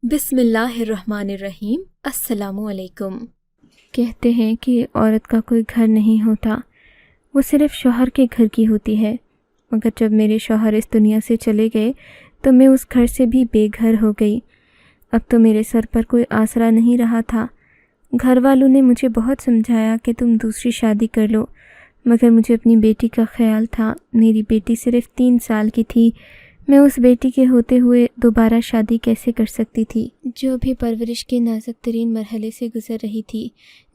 بسم اللہ الرحمن الرحیم۔ السلام علیکم۔ کہتے ہیں کہ عورت کا کوئی گھر نہیں ہوتا، وہ صرف شوہر کے گھر کی ہوتی ہے، مگر جب میرے شوہر اس دنیا سے چلے گئے تو میں اس گھر سے بھی بے گھر ہو گئی۔ اب تو میرے سر پر کوئی آسرا نہیں رہا تھا۔ گھر والوں نے مجھے بہت سمجھایا کہ تم دوسری شادی کر لو، مگر مجھے اپنی بیٹی کا خیال تھا۔ میری بیٹی صرف 3 سال کی تھی، میں اس بیٹی کے ہوتے ہوئے دوبارہ شادی کیسے کر سکتی تھی، جو بھی پرورش کے نازک ترین مرحلے سے گزر رہی تھی۔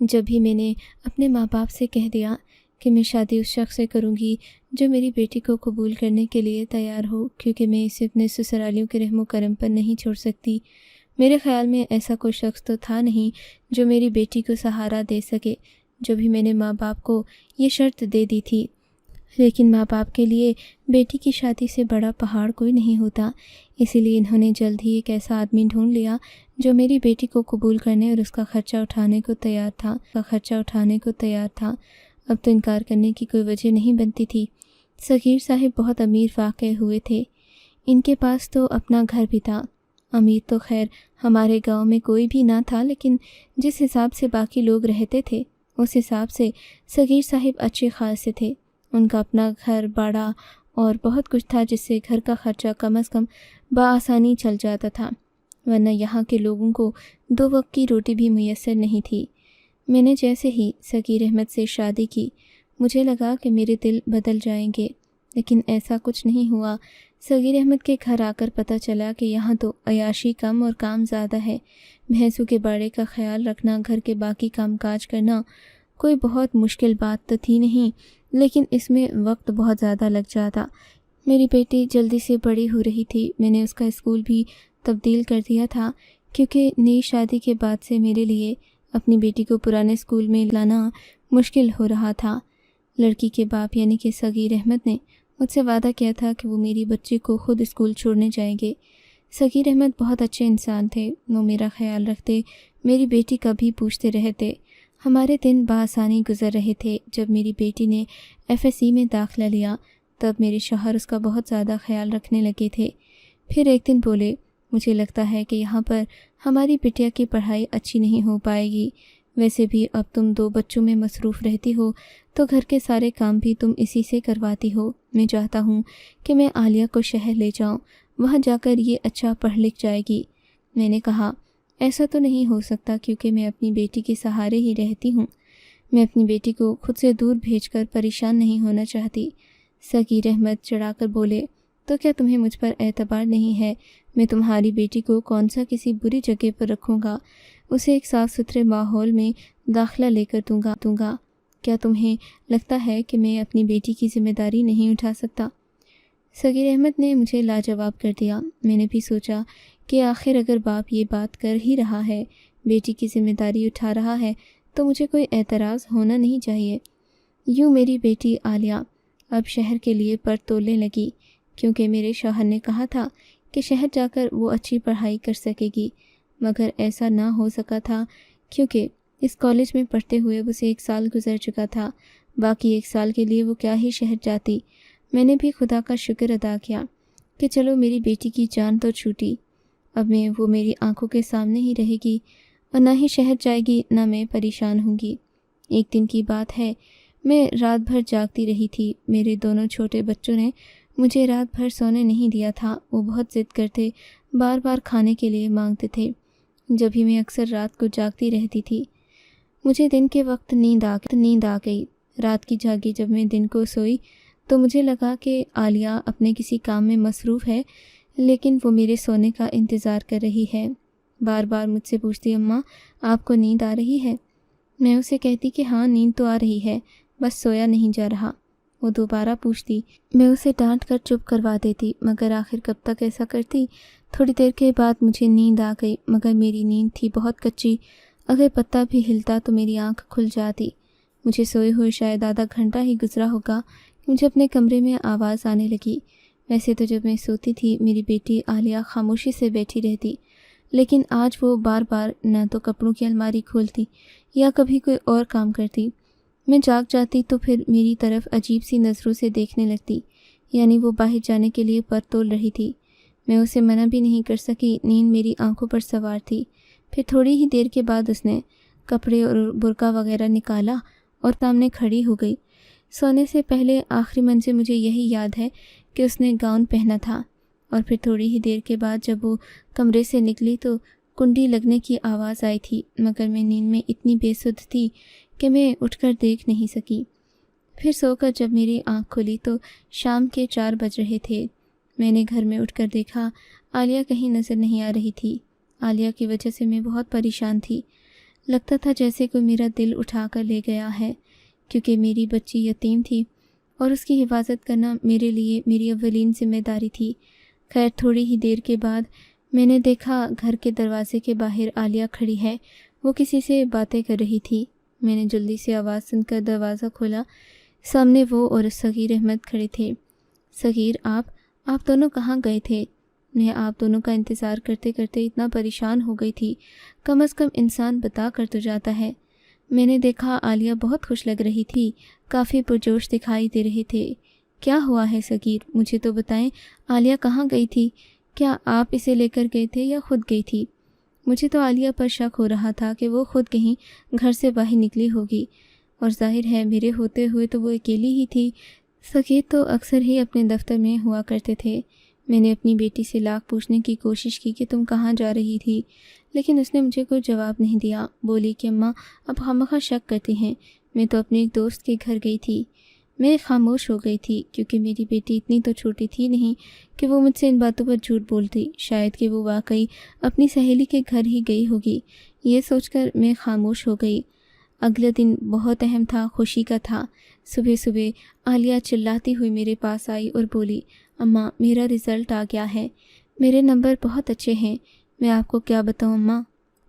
جب بھی میں نے اپنے ماں باپ سے کہہ دیا کہ میں شادی اس شخص سے کروں گی جو میری بیٹی کو قبول کرنے کے لیے تیار ہو، کیونکہ میں اسے اپنے سسرالیوں کے رحم و کرم پر نہیں چھوڑ سکتی۔ میرے خیال میں ایسا کوئی شخص تو تھا نہیں جو میری بیٹی کو سہارا دے سکے۔ جو بھی میں نے ماں باپ کو یہ شرط دے دی تھی، لیکن ماں باپ کے لیے بیٹی کی شادی سے بڑا پہاڑ کوئی نہیں ہوتا، اسی لیے انہوں نے جلد ہی ایک ایسا آدمی ڈھونڈ لیا جو میری بیٹی کو قبول کرنے اور اس کا خرچہ اٹھانے کو تیار تھا۔ اب تو انکار کرنے کی کوئی وجہ نہیں بنتی تھی۔ صغیر صاحب بہت امیر واقع ہوئے تھے، ان کے پاس تو اپنا گھر بھی تھا۔ امیر تو خیر ہمارے گاؤں میں کوئی بھی نہ تھا، لیکن جس حساب سے باقی لوگ رہتے تھے اس حساب سے صغیر صاحب اچھے خاصے تھے۔ ان کا اپنا گھر باڑہ اور بہت کچھ تھا، جس سے گھر کا خرچہ کم از کم بآسانی چل جاتا تھا، ورنہ یہاں کے لوگوں کو 2 وقت کی روٹی بھی میسر نہیں تھی۔ میں نے جیسے ہی صغیر احمد سے شادی کی، مجھے لگا کہ میرے دل بدل جائیں گے، لیکن ایسا کچھ نہیں ہوا۔ صغیر احمد کے گھر آ کر پتہ چلا کہ یہاں تو عیاشی کم اور کام زیادہ ہے۔ بھینسوں کے باڑے کا خیال رکھنا، گھر کے باقی کام کاج کرنا کوئی بہت مشکل بات تو تھی نہیں، لیکن اس میں وقت بہت زیادہ لگ جاتا۔ میری بیٹی جلدی سے بڑی ہو رہی تھی، میں نے اس کا اسکول بھی تبدیل کر دیا تھا، کیونکہ نئی شادی کے بعد سے میرے لیے اپنی بیٹی کو پرانے اسکول میں لانا مشکل ہو رہا تھا۔ لڑکی کے باپ یعنی کہ صغیر احمد نے مجھ سے وعدہ کیا تھا کہ وہ میری بچی کو خود اسکول چھوڑنے جائیں گے۔ صغیر احمد بہت اچھے انسان تھے، وہ میرا خیال رکھتے، میری بیٹی کا بھی پوچھتے رہتے۔ ہمارے دن بآسانی گزر رہے تھے۔ جب میری بیٹی نے FSC میں داخلہ لیا تب میرے شوہر اس کا بہت زیادہ خیال رکھنے لگے تھے۔ پھر ایک دن بولے، مجھے لگتا ہے کہ یہاں پر ہماری بٹیا کی پڑھائی اچھی نہیں ہو پائے گی، ویسے بھی اب تم 2 بچوں میں مصروف رہتی ہو تو گھر کے سارے کام بھی تم اسی سے کرواتی ہو۔ میں چاہتا ہوں کہ میں عالیہ کو شہر لے جاؤں، وہاں جا کر یہ اچھا پڑھ لکھ جائے گی۔ میں نے کہا، ایسا تو نہیں ہو سکتا، کیونکہ میں اپنی بیٹی کے سہارے ہی رہتی ہوں۔ میں اپنی بیٹی کو خود سے دور بھیج کر پریشان نہیں ہونا چاہتی۔ صغیر احمد چڑھا کر بولے، تو کیا تمہیں مجھ پر اعتبار نہیں ہے؟ میں تمہاری بیٹی کو کون سا کسی بری جگہ پر رکھوں گا، اسے ایک صاف ستھرے ماحول میں داخلہ لے کر دوں گا۔ کیا تمہیں لگتا ہے کہ میں اپنی بیٹی کی ذمہ داری نہیں اٹھا سکتا؟ صغیر احمد نے مجھے لاجواب کر دیا۔ میں نے بھی سوچا کہ آخر اگر باپ یہ بات کر ہی رہا ہے، بیٹی کی ذمہ داری اٹھا رہا ہے، تو مجھے کوئی اعتراض ہونا نہیں چاہیے۔ یوں میری بیٹی عالیہ اب شہر کے لیے پر تولنے لگی، کیونکہ میرے شوہر نے کہا تھا کہ شہر جا کر وہ اچھی پڑھائی کر سکے گی، مگر ایسا نہ ہو سکا تھا، کیونکہ اس کالج میں پڑھتے ہوئے اسے 1 سال گزر چکا تھا، باقی 1 سال کے لیے وہ کیا ہی شہر جاتی۔ میں نے بھی خدا کا شکر ادا کیا کہ چلو میری بیٹی کی جان تو چھوٹی، اب وہ میری آنکھوں کے سامنے ہی رہے گی، اور نہ ہی شہر جائے گی نہ میں پریشان ہوں گی۔ ایک دن کی بات ہے، میں رات بھر جاگتی رہی تھی۔ میرے دونوں چھوٹے بچوں نے مجھے رات بھر سونے نہیں دیا تھا، وہ بہت ضد کرتے، بار بار کھانے کے لیے مانگتے تھے۔ جب ہی میں اکثر رات کو جاگتی رہتی تھی، مجھے دن کے وقت نیند آ گئی۔ رات کی جاگی جب میں دن کو سوئی تو مجھے لگا کہ عالیہ اپنے کسی کام میں مصروف ہے، لیکن وہ میرے سونے کا انتظار کر رہی ہے۔ بار بار مجھ سے پوچھتی، اماں آپ کو نیند آ رہی ہے؟ میں اسے کہتی کہ ہاں نیند تو آ رہی ہے، بس سویا نہیں جا رہا۔ وہ دوبارہ پوچھتی، میں اسے ڈانٹ کر چپ کروا دیتی، مگر آخر کب تک ایسا کرتی؟ تھوڑی دیر کے بعد مجھے نیند آ گئی، مگر میری نیند تھی بہت کچی، اگر پتہ بھی ہلتا تو میری آنکھ کھل جاتی۔ مجھے سوئے ہوئے شاید آدھا گھنٹہ ہی گزرا ہوگا کہ مجھے اپنے کمرے میں آواز آنے لگی۔ ویسے تو جب میں سوتی تھی میری بیٹی عالیہ خاموشی سے بیٹھی رہتی، لیکن آج وہ بار بار نہ تو کپڑوں کی الماری کھولتی یا کبھی کوئی اور کام کرتی۔ میں جاگ جاتی تو پھر میری طرف عجیب سی نظروں سے دیکھنے لگتی، یعنی وہ باہر جانے کے لیے پر تول رہی تھی۔ میں اسے منع بھی نہیں کر سکی، نیند میری آنکھوں پر سوار تھی۔ پھر تھوڑی ہی دیر کے بعد اس نے کپڑے اور برقع وغیرہ نکالا اور سامنے کھڑی ہو گئی۔ سونے سے پہلے آخری منظر مجھے یہی یاد ہے کہ اس نے گاؤن پہنا تھا، اور پھر تھوڑی ہی دیر کے بعد جب وہ کمرے سے نکلی تو کنڈی لگنے کی آواز آئی تھی، مگر میں نیند میں اتنی بے سدھ تھی کہ میں اٹھ کر دیکھ نہیں سکی۔ پھر سو کر جب میری آنکھ کھلی تو شام کے 4 بج رہے تھے۔ میں نے گھر میں اٹھ کر دیکھا عالیہ کہیں نظر نہیں آ رہی تھی۔ عالیہ کی وجہ سے میں بہت پریشان تھی۔ لگتا تھا جیسے کوئی میرا دل اٹھا کر لے گیا ہے، کیونکہ میری بچی یتیم تھی اور اس کی حفاظت کرنا میرے لیے میری اولین ذمہ داری تھی۔ خیر تھوڑی ہی دیر کے بعد میں نے دیکھا گھر کے دروازے کے باہر عالیہ کھڑی ہے، وہ کسی سے باتیں کر رہی تھی۔ میں نے جلدی سے آواز سن کر دروازہ کھولا۔ سامنے وہ اور صغیر احمد کھڑے تھے۔ صغیر آپ دونوں کہاں گئے تھے؟ میں آپ دونوں کا انتظار کرتے کرتے اتنا پریشان ہو گئی تھی، کم از کم انسان بتا کر تو جاتا ہے۔ میں نے دیکھا عالیہ بہت خوش لگ رہی تھی، کافی پرجوش دکھائی دے رہے تھے۔ کیا ہوا ہے صغیر؟ مجھے تو بتائیں، عالیہ کہاں گئی تھی؟ کیا آپ اسے لے کر گئے تھے یا خود گئی تھی؟ مجھے تو عالیہ پر شک ہو رہا تھا کہ وہ خود کہیں گھر سے باہر نکلی ہوگی، اور ظاہر ہے میرے ہوتے ہوئے تو وہ اکیلی ہی تھی۔ صغیر تو اکثر ہی اپنے دفتر میں ہوا کرتے تھے۔ میں نے اپنی بیٹی سے لاکھ پوچھنے کی کوشش کی کہ تم کہاں جا رہی تھی، لیکن اس نے مجھے کوئی جواب نہیں دیا۔ بولی کہ اماں اب خامخواہ شک کرتی ہیں، میں تو اپنے ایک دوست کے گھر گئی تھی۔ میں خاموش ہو گئی تھی، کیونکہ میری بیٹی اتنی تو چھوٹی تھی نہیں کہ وہ مجھ سے ان باتوں پر جھوٹ بولتی۔ شاید کہ وہ واقعی اپنی سہیلی کے گھر ہی گئی ہوگی۔ یہ سوچ کر میں خاموش ہو گئی۔ اگلا دن بہت اہم تھا، خوشی کا تھا۔ صبح صبح عالیہ چلاتی ہوئی میرے پاس آئی اور بولی، اماں میرا رزلٹ آ گیا ہے، میرے نمبر بہت اچھے ہیں۔ میں آپ کو کیا بتاؤں اماں،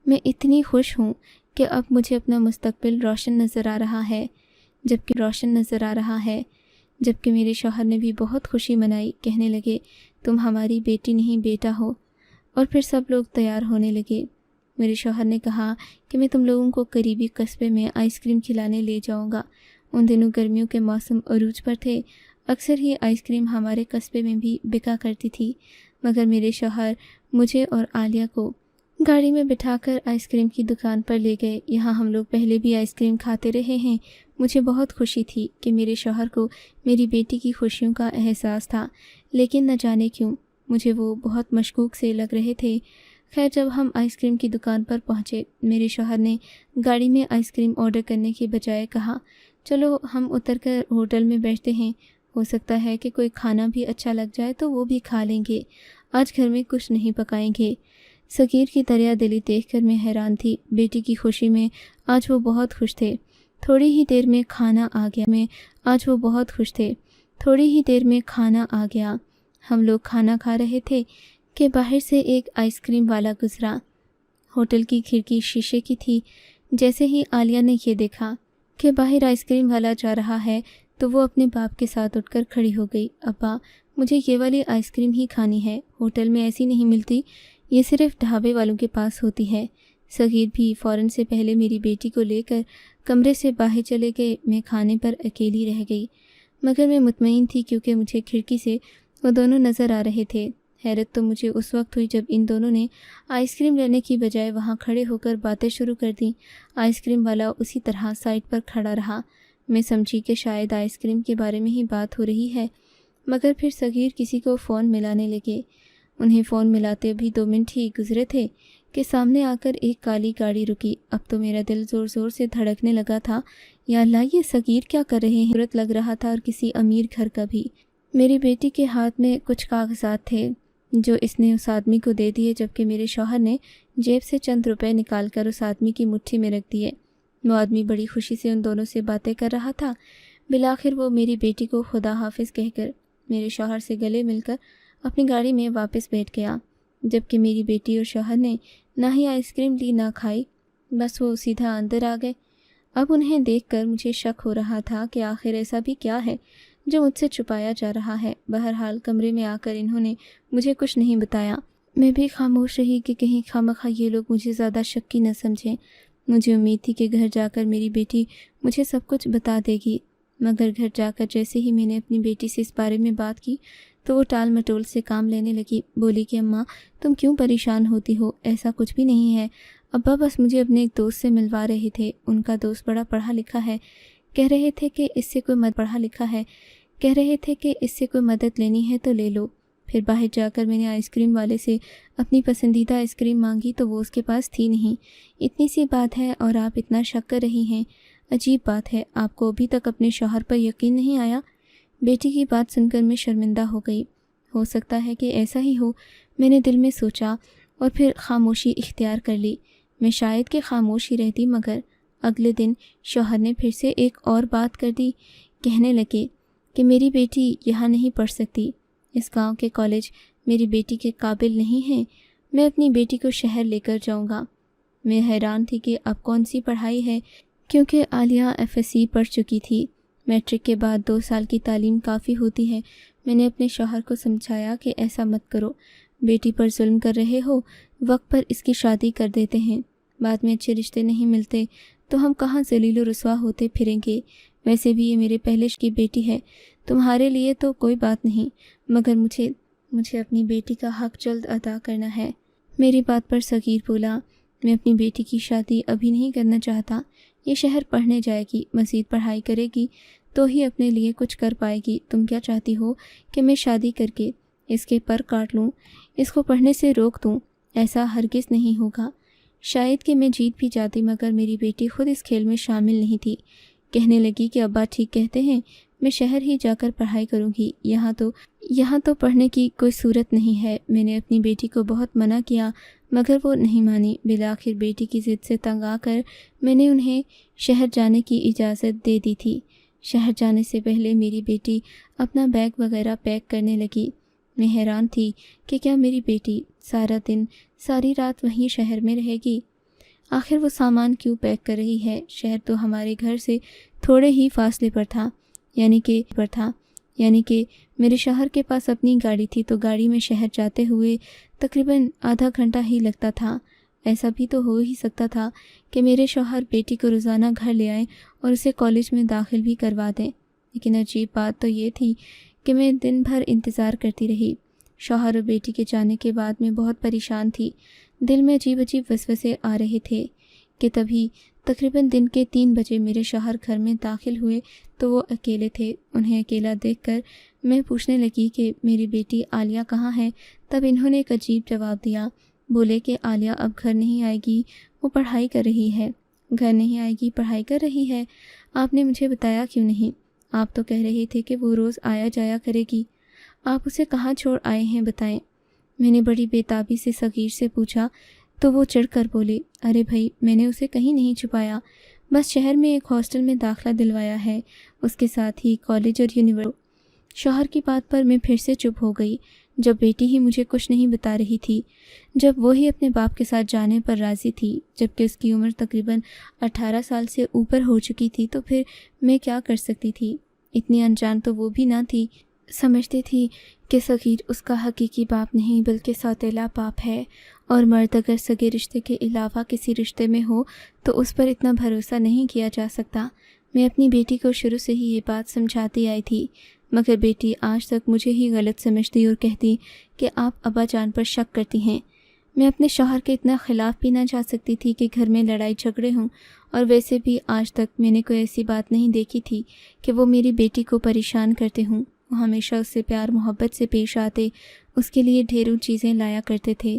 میں اتنی خوش ہوں کہ اب مجھے اپنا مستقبل روشن نظر آ رہا ہے، جبکہ میرے شوہر نے بھی بہت خوشی منائی، کہنے لگے تم ہماری بیٹی نہیں بیٹا ہو، اور پھر سب لوگ تیار ہونے لگے۔ میرے شوہر نے کہا کہ میں تم لوگوں کو قریبی قصبے میں آئس کریم کھلانے لے جاؤں گا۔ ان دنوں گرمیوں کے موسم عروج پر تھے، اکثر ہی آئس کریم ہمارے قصبے میں بھی بکا کرتی تھی، مگر میرے شوہر مجھے اور عالیہ کو گاڑی میں بٹھا کر آئس کریم کی دکان پر لے گئے۔ یہاں ہم لوگ پہلے بھی آئس کریم کھاتے رہے ہیں۔ مجھے بہت خوشی تھی کہ میرے شوہر کو میری بیٹی کی خوشیوں کا احساس تھا، لیکن نہ جانے کیوں مجھے وہ بہت مشکوک سے لگ رہے تھے۔ خیر جب ہم آئس کریم کی دکان پر پہنچے، میرے شوہر نے گاڑی میں آئس کریم آرڈر کرنے کے بجائے کہا، چلو ہم اتر کر ہوٹل میں بیٹھتے ہیں، ہو سکتا ہے کہ کوئی کھانا بھی اچھا لگ جائے تو وہ بھی کھا لیں گے، آج گھر میں کچھ نہیں پکائیں گے۔ صغیر کی دریا دلی دیکھ کر میں حیران تھی۔ بیٹی کی خوشی میں آج وہ بہت خوش تھے۔ تھوڑی ہی دیر میں کھانا آ گیا۔ ہم لوگ کھانا کھا رہے تھے کہ باہر سے ایک آئس کریم والا گزرا۔ ہوٹل کی کھڑکی شیشے کی تھی۔ جیسے ہی عالیہ نے یہ دیکھا کہ باہر آئس کریم والا جا رہا ہے تو وہ اپنے باپ کے ساتھ اٹھ کر کھڑی ہو گئی۔ ابا مجھے یہ والی آئس کریم ہی کھانی ہے، ہوٹل میں ایسی نہیں ملتی، یہ صرف ڈھابے والوں کے پاس ہوتی ہے۔ صغیر بھی فوراً سے پہلے میری بیٹی کو لے کر کمرے سے باہر چلے گئے۔ میں کھانے پر اکیلی رہ گئی، مگر میں مطمئن تھی کیونکہ مجھے کھڑکی سے وہ دونوں نظر آ رہے تھے۔ حیرت تو مجھے اس وقت ہوئی جب ان دونوں نے آئس کریم لینے کی بجائے وہاں کھڑے ہو کر باتیں شروع کر دیں۔ آئس کریم والا اسی طرح سائڈ پر کھڑا رہا۔ میں سمجھی کہ شاید آئس کریم کے بارے میں ہی بات ہو رہی ہے، مگر پھر صغیر کسی کو فون ملانے لگے۔ انہیں فون ملاتے ابھی 2 منٹ ہی گزرے تھے کہ سامنے آ کر ایک کالی گاڑی رکی۔ اب تو میرا دل زور زور سے دھڑکنے لگا تھا۔ یا اللہ یہ صغیر کیا کر رہے ہیں؟ صورت لگ رہا تھا، اور کسی امیر گھر کا بھی۔ میری بیٹی کے ہاتھ میں کچھ کاغذات تھے جو اس نے اس آدمی کو دے دیے، جبکہ میرے شوہر نے جیب سے چند روپے نکال کر اس آدمی کی مٹھی میں رکھ دیے۔ وہ آدمی بڑی خوشی سے ان دونوں سے باتیں کر رہا تھا۔ بالآخر وہ میری بیٹی کو خدا حافظ کہہ کر میرے شوہر سے گلے مل کر اپنی گاڑی میں واپس بیٹھ گیا، جبکہ میری بیٹی اور شوہر نے نہ ہی آئس کریم لی نہ کھائی، بس وہ سیدھا اندر آ گئے۔ اب انہیں دیکھ کر مجھے شک ہو رہا تھا کہ آخر ایسا بھی کیا ہے جو مجھ سے چھپایا جا رہا ہے۔ بہرحال کمرے میں آ کر انہوں نے مجھے کچھ نہیں بتایا۔ میں بھی خاموش رہی کہ کہیں خامخواہ یہ لوگ مجھے زیادہ شکی نہ سمجھیں۔ مجھے امید تھی کہ گھر جا کر میری بیٹی مجھے سب کچھ بتا دے گی، مگر گھر جا کر جیسے ہی میں نے اپنی بیٹی سے اس بارے میں بات کی تو وہ ٹال مٹول سے کام لینے لگی۔ بولی کہ اماں تم کیوں پریشان ہوتی ہو، ایسا کچھ بھی نہیں ہے، ابا بس مجھے اپنے ایک دوست سے ملوا رہے تھے، ان کا دوست بڑا پڑھا لکھا ہے، کہہ رہے تھے کہ اس سے کوئی مدد لینی ہے تو لے لو۔ پھر باہر جا کر میں نے آئس کریم والے سے اپنی پسندیدہ آئس کریم مانگی تو وہ اس کے پاس تھی نہیں۔ اتنی سی بات ہے اور آپ اتنا شک کر رہی ہیں، عجیب بات ہے، آپ کو ابھی تک اپنے شوہر پر یقین نہیں آیا؟ بیٹی کی بات سن کر میں شرمندہ ہو گئی۔ ہو سکتا ہے کہ ایسا ہی ہو، میں نے دل میں سوچا اور پھر خاموشی اختیار کر لی۔ میں شاید کہ خاموش ہی رہتی، مگر اگلے دن شوہر نے پھر سے ایک اور بات کر دی۔ کہنے لگے کہ میری بیٹی یہاں نہیں پڑھ سکتی، اس گاؤں کے کالج میری بیٹی کے قابل نہیں ہیں، میں اپنی بیٹی کو شہر لے کر جاؤں گا۔ میں حیران تھی کہ اب کون سی پڑھائی ہے، کیونکہ عالیہ FSC پڑھ چکی تھی۔ میٹرک کے بعد 2 سال کی تعلیم کافی ہوتی ہے۔ میں نے اپنے شوہر کو سمجھایا کہ ایسا مت کرو، بیٹی پر ظلم کر رہے ہو، وقت پر اس کی شادی کر دیتے ہیں، بعد میں اچھے رشتے نہیں ملتے تو ہم کہاں ذلیل و رسوا ہوتے پھریں گے۔ ویسے بھی یہ میرے پہلے کی بیٹی ہے، تمہارے لیے تو کوئی بات نہیں، مگر مجھے اپنی بیٹی کا حق جلد ادا کرنا ہے۔ میری بات پر صغیر بولا، میں اپنی بیٹی کی شادی ابھی نہیں کرنا چاہتا، یہ شہر پڑھنے جائے گی، مزید پڑھائی کرے گی تو ہی اپنے لیے کچھ کر پائے گی۔ تم کیا چاہتی ہو کہ میں شادی کر کے اس کے پر کاٹ لوں، اس کو پڑھنے سے روک دوں؟ ایسا ہرگز نہیں ہوگا۔ شاید کہ میں جیت بھی جاتی، مگر میری بیٹی خود اس کھیل میں شامل نہیں تھی۔ کہنے لگی کہ ابا ٹھیک کہتے ہیں، میں شہر ہی جا کر پڑھائی کروں گی، یہاں تو پڑھنے کی کوئی صورت نہیں ہے۔ میں نے اپنی بیٹی کو بہت منع کیا، مگر وہ نہیں مانی۔ بالآخر بیٹی کی ضد سے تنگ آ کر میں نے انہیں شہر جانے کی اجازت دے دی تھی۔ شہر جانے سے پہلے میری بیٹی اپنا بیگ وغیرہ پیک کرنے لگی۔ میں حیران تھی کہ کیا میری بیٹی سارا دن ساری رات وہیں شہر میں رہے گی؟ آخر وہ سامان کیوں پیک کر رہی ہے؟ شہر تو ہمارے گھر سے تھوڑے ہی فاصلے پر تھا، یعنی کہ میرے شوہر کے پاس اپنی گاڑی تھی تو گاڑی میں شہر جاتے ہوئے تقریباً آدھا گھنٹہ ہی لگتا تھا۔ ایسا بھی تو ہو ہی سکتا تھا کہ میرے شوہر بیٹی کو روزانہ گھر لے آئیں اور اسے کالج میں داخل بھی کروا دیں، لیکن عجیب بات تو یہ تھی کہ میں دن بھر انتظار کرتی رہی۔ شوہر اور بیٹی کے جانے کے بعد میں بہت پریشان تھی، دل میں عجیب وسوسے آ رہے تھے کہ تبھی تقریباً دن کے 3 بجے میرے شوہر گھر میں داخل ہوئے تو وہ اکیلے تھے۔ انہیں اکیلا دیکھ کر میں پوچھنے لگی کہ میری بیٹی عالیہ کہاں ہے؟ تب انہوں نے ایک عجیب جواب دیا، بولے کہ عالیہ اب گھر نہیں آئے گی، وہ پڑھائی کر رہی ہے۔ گھر نہیں آئے گی، پڑھائی کر رہی ہے؟ آپ نے مجھے بتایا کیوں نہیں؟ آپ تو کہہ رہے تھے کہ وہ روز آیا جایا کرے گی، آپ اسے کہاں چھوڑ آئے ہیں بتائیں؟ میں نے بڑی بےتابی سے صغیر سے پوچھا تو وہ چڑھ کر بولے، ارے بھائی میں نے اسے کہیں نہیں چھپایا، بس شہر میں ایک ہاسٹل میں داخلہ دلوایا ہے، اس کے ساتھ ہی کالج اور یونیورسٹی۔ شوہر کی بات پر میں پھر سے چپ ہو گئی۔ جب بیٹی ہی مجھے کچھ نہیں بتا رہی تھی، جب وہ ہی اپنے باپ کے ساتھ جانے پر راضی تھی، جبکہ اس کی عمر تقریباً 18 سال سے اوپر ہو چکی تھی، تو پھر میں کیا کر سکتی تھی؟ اتنی انجان تو وہ بھی نہ تھی، سمجھتی تھی کہ صغیر اس کا حقیقی باپ نہیں بلکہ سوتیلا باپ ہے، اور مرد اگر سگے رشتے کے علاوہ کسی رشتے میں ہو تو اس پر اتنا بھروسہ نہیں کیا جا سکتا۔ میں اپنی بیٹی کو شروع سے ہی یہ بات سمجھاتی آئی تھی، مگر بیٹی آج تک مجھے ہی غلط سمجھتی اور کہتی کہ آپ ابا جان پر شک کرتی ہیں۔ میں اپنے شوہر کے اتنا خلاف بھی نہ جا سکتی تھی کہ گھر میں لڑائی جھگڑے ہوں، اور ویسے بھی آج تک میں نے کوئی ایسی بات نہیں دیکھی تھی کہ وہ میری بیٹی کو پریشان کرتے ہوں۔ وہ ہمیشہ اس سے پیار محبت سے پیش آتے، اس کے لیے ڈھیروں چیزیں لایا کرتے تھے۔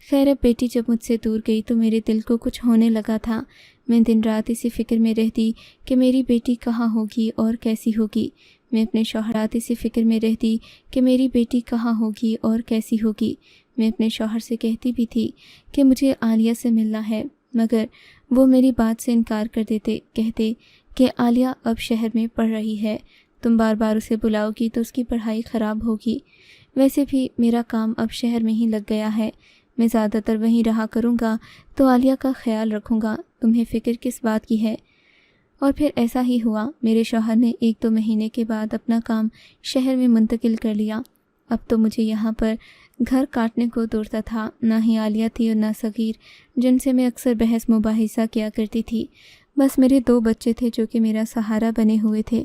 خیر اب بیٹی جب مجھ سے دور گئی تو میرے دل کو کچھ ہونے لگا تھا۔ میں دن رات اسی فکر میں رہتی کہ میری بیٹی کہاں ہوگی اور کیسی ہوگی۔ میں اپنے شوہرات اسی فکر میں رہتی کہ میری بیٹی کہاں ہوگی اور کیسی ہوگی۔ میں اپنے شوہر سے کہتی بھی تھی کہ مجھے عالیہ سے ملنا ہے، مگر وہ میری بات سے انکار کر دیتے، کہتے کہ عالیہ اب شہر میں پڑھ رہی ہے، تم بار بار اسے بلاؤ گی تو اس کی پڑھائی خراب ہوگی۔ ویسے بھی میرا کام اب شہر میں ہی لگ گیا ہے، میں زیادہ تر وہیں رہا کروں گا تو عالیہ کا خیال رکھوں گا، تمہیں فکر کس بات کی ہے؟ اور پھر ایسا ہی ہوا۔ میرے شوہر نے 1-2 مہینے کے بعد اپنا کام شہر میں منتقل کر لیا۔ اب تو مجھے یہاں پر گھر کاٹنے کو دوڑتا تھا، نہ ہی عالیہ تھی اور نہ صغیر، جن سے میں اکثر بحث مباحثہ کیا کرتی تھی۔ بس میرے 2 بچے تھے جو کہ میرا سہارا بنے ہوئے تھے،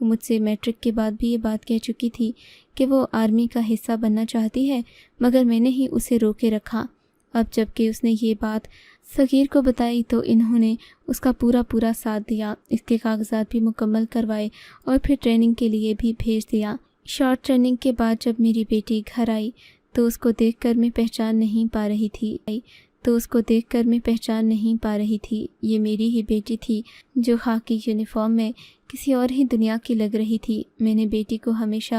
وہ مجھ سے میٹرک کے بعد بھی یہ بات کہہ چکی تھی کہ وہ آرمی کا حصہ بننا چاہتی ہے، مگر میں نے ہی اسے روکے رکھا۔ اب جب کہ اس نے یہ بات صغیر کو بتائی تو انہوں نے اس کا پورا ساتھ دیا، اس کے کاغذات بھی مکمل کروائے اور پھر ٹریننگ کے لیے بھی بھیج دیا۔ شارٹ ٹریننگ کے بعد جب میری بیٹی گھر آئی تو اس کو دیکھ کر میں پہچان نہیں پا رہی تھی یہ میری ہی بیٹی تھی جو خاکی یونیفارم میں کسی اور ہی دنیا کی لگ رہی تھی۔ میں نے بیٹی کو ہمیشہ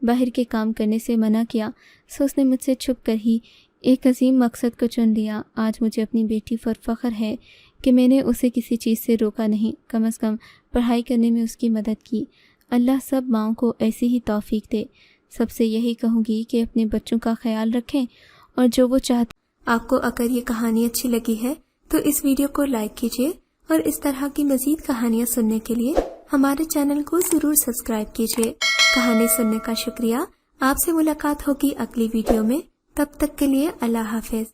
باہر کے کام کرنے سے منع کیا، سو اس نے مجھ سے چھپ کر ہی ایک عظیم مقصد کو چن لیا۔ آج مجھے اپنی بیٹی پر فخر ہے کہ میں نے اسے کسی چیز سے روکا نہیں، کم از کم پڑھائی کرنے میں اس کی مدد کی۔ اللہ سب ماؤں کو ایسی ہی توفیق دے۔ سب سے یہی کہوں گی کہ اپنے بچوں کا خیال رکھیں اور جو وہ چاہتے۔ آپ کو اگر یہ کہانی اچھی لگی ہے تو اس ویڈیو کو لائک کیجیے اور اس طرح کی مزید کہانیاں سننے کے لیے ہمارے چینل کو ضرور سبسکرائب کیجیے۔ کہانی سننے کا شکریہ۔ آپ سے ملاقات ہوگی اگلی ویڈیو میں، تب تک کے لیے اللہ حافظ۔